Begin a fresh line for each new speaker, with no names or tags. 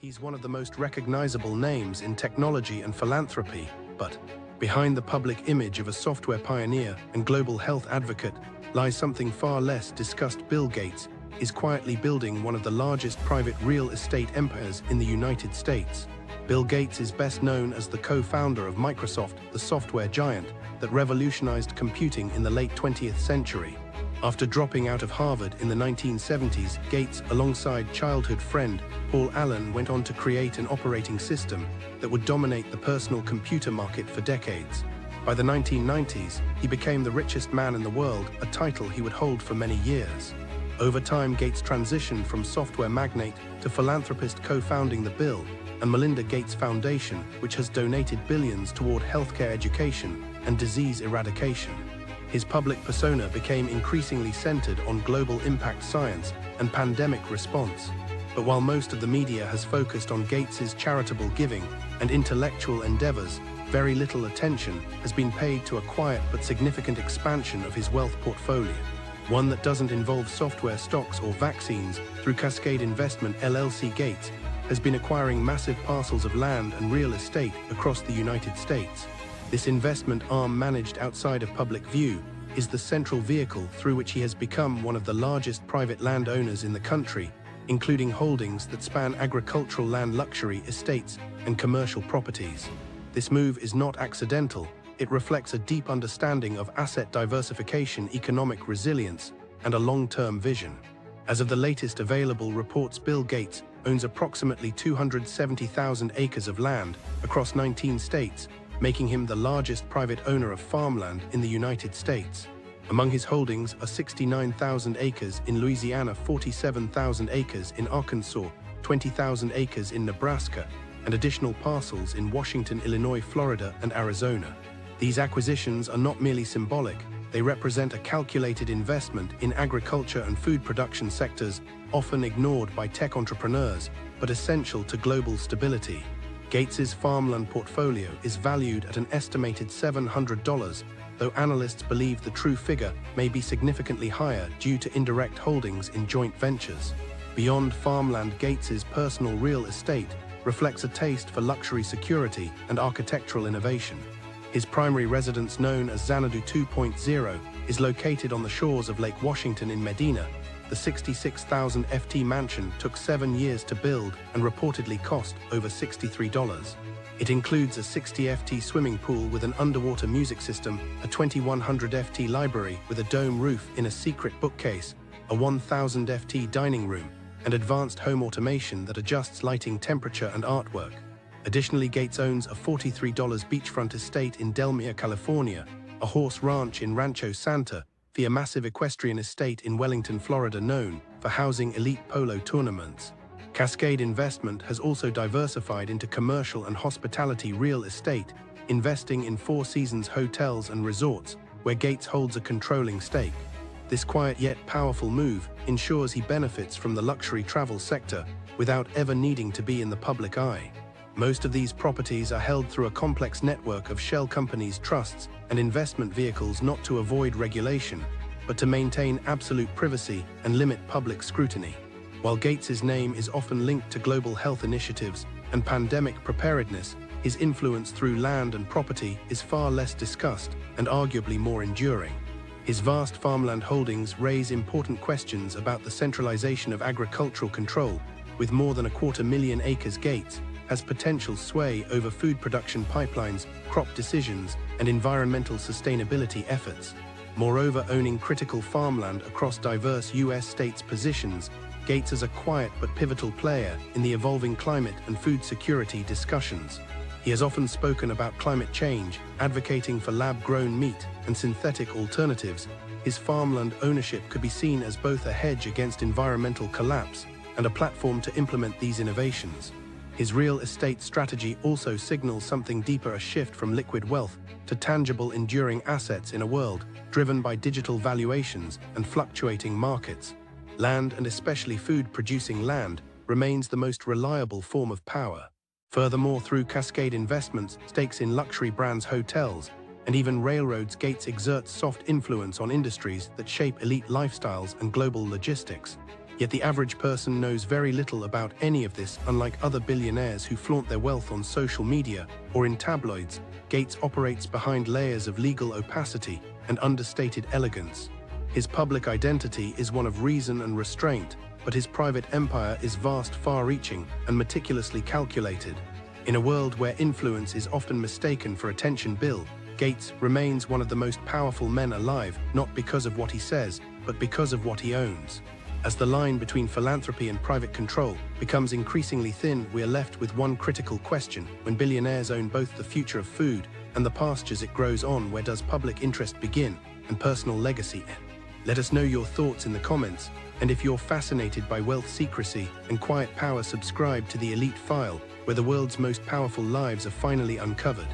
He's one of the most recognizable names in technology and philanthropy, but behind the public image of a software pioneer and global health advocate lies something far less discussed. Bill Gates is quietly building one of the largest private real estate empires in the United States. Bill Gates is best known as the co-founder of Microsoft, the software giant that revolutionized computing in the late 20th century. After dropping out of Harvard in the 1970s, Gates, alongside childhood friend Paul Allen, went on to create an operating system that would dominate the personal computer market for decades. By the 1990s, he became the richest man in the world, a title he would hold for many years. Over time, Gates transitioned from software magnate to philanthropist, co-founding the Bill and Melinda Gates Foundation, which has donated billions toward healthcare education and disease eradication. His public persona became increasingly centered on global impact science and pandemic response. But while most of the media has focused on Gates's charitable giving and intellectual endeavors, very little attention has been paid to a quiet but significant expansion of his wealth portfolio, one that doesn't involve software stocks or vaccines. Through Cascade Investment LLC, Gates has been acquiring massive parcels of land and real estate across the United States. This investment arm, managed outside of public view, is the central vehicle through which he has become one of the largest private landowners in the country, including holdings that span agricultural land, luxury estates, and commercial properties. This move is not accidental. It reflects a deep understanding of asset diversification, economic resilience, and a long-term vision. As of the latest available reports, Bill Gates owns approximately 270,000 acres of land across 19 states, making him the largest private owner of farmland in the United States. Among his holdings are 69,000 acres in Louisiana, 47,000 acres in Arkansas, 20,000 acres in Nebraska, and additional parcels in Washington, Illinois, Florida, and Arizona. These acquisitions are not merely symbolic. They represent a calculated investment in agriculture and food production sectors, often ignored by tech entrepreneurs, but essential to global stability. Gates's farmland portfolio is valued at an estimated $700, though analysts believe the true figure may be significantly higher due to indirect holdings in joint ventures. Beyond farmland, Gates's personal real estate reflects a taste for luxury, security, and architectural innovation. His primary residence, known as Xanadu 2.0, is located on the shores of Lake Washington in Medina. The 66,000 FT mansion took 7 years to build and reportedly cost over $63. It includes a 60 FT swimming pool with an underwater music system, a 2100 FT library with a dome roof in a secret bookcase, a 1000 FT dining room, and advanced home automation that adjusts lighting, temperature, and artwork. Additionally, Gates owns a $43 beachfront estate in Delmere, California, a horse ranch in Rancho Santa, a massive equestrian estate in Wellington, Florida, known for housing elite polo tournaments. Cascade Investment has also diversified into commercial and hospitality real estate, investing in Four Seasons hotels and resorts, where Gates holds a controlling stake. This quiet yet powerful move ensures he benefits from the luxury travel sector without ever needing to be in the public eye. Most of these properties are held through a complex network of shell companies, trusts, and investment vehicles, not to avoid regulation, but to maintain absolute privacy and limit public scrutiny. While Gates's name is often linked to global health initiatives and pandemic preparedness, his influence through land and property is far less discussed and arguably more enduring. His vast farmland holdings raise important questions about the centralization of agricultural control. With more than 250,000 acres, Gates has potential sway over food production pipelines, crop decisions, and environmental sustainability efforts. Moreover, owning critical farmland across diverse U.S. states positions Gates as a quiet but pivotal player in the evolving climate and food security discussions. He has often spoken about climate change, advocating for lab-grown meat and synthetic alternatives. His farmland ownership could be seen as both a hedge against environmental collapse and a platform to implement these innovations. His real estate strategy also signals something deeper, a shift from liquid wealth to tangible, enduring assets in a world driven by digital valuations and fluctuating markets. Land, and especially food-producing land, remains the most reliable form of power. Furthermore, through Cascade Investment's stakes in luxury brands, hotels, and even railroads, Gates exerts soft influence on industries that shape elite lifestyles and global logistics. Yet the average person knows very little about any of this. Unlike other billionaires who flaunt their wealth on social media or in tabloids, Gates operates behind layers of legal opacity and understated elegance. His public identity is one of reason and restraint, but his private empire is vast, far-reaching, and meticulously calculated. In a world where influence is often mistaken for attention, Bill Gates remains one of the most powerful men alive, not because of what he says, but because of what he owns. As the line between philanthropy and private control becomes increasingly thin, we are left with one critical question. When billionaires own both the future of food and the pastures it grows on, where does public interest begin and personal legacy end? Let us know your thoughts in the comments, and if you're fascinated by wealth secrecy and quiet power, subscribe to the Elite File, where the world's most powerful lives are finally uncovered.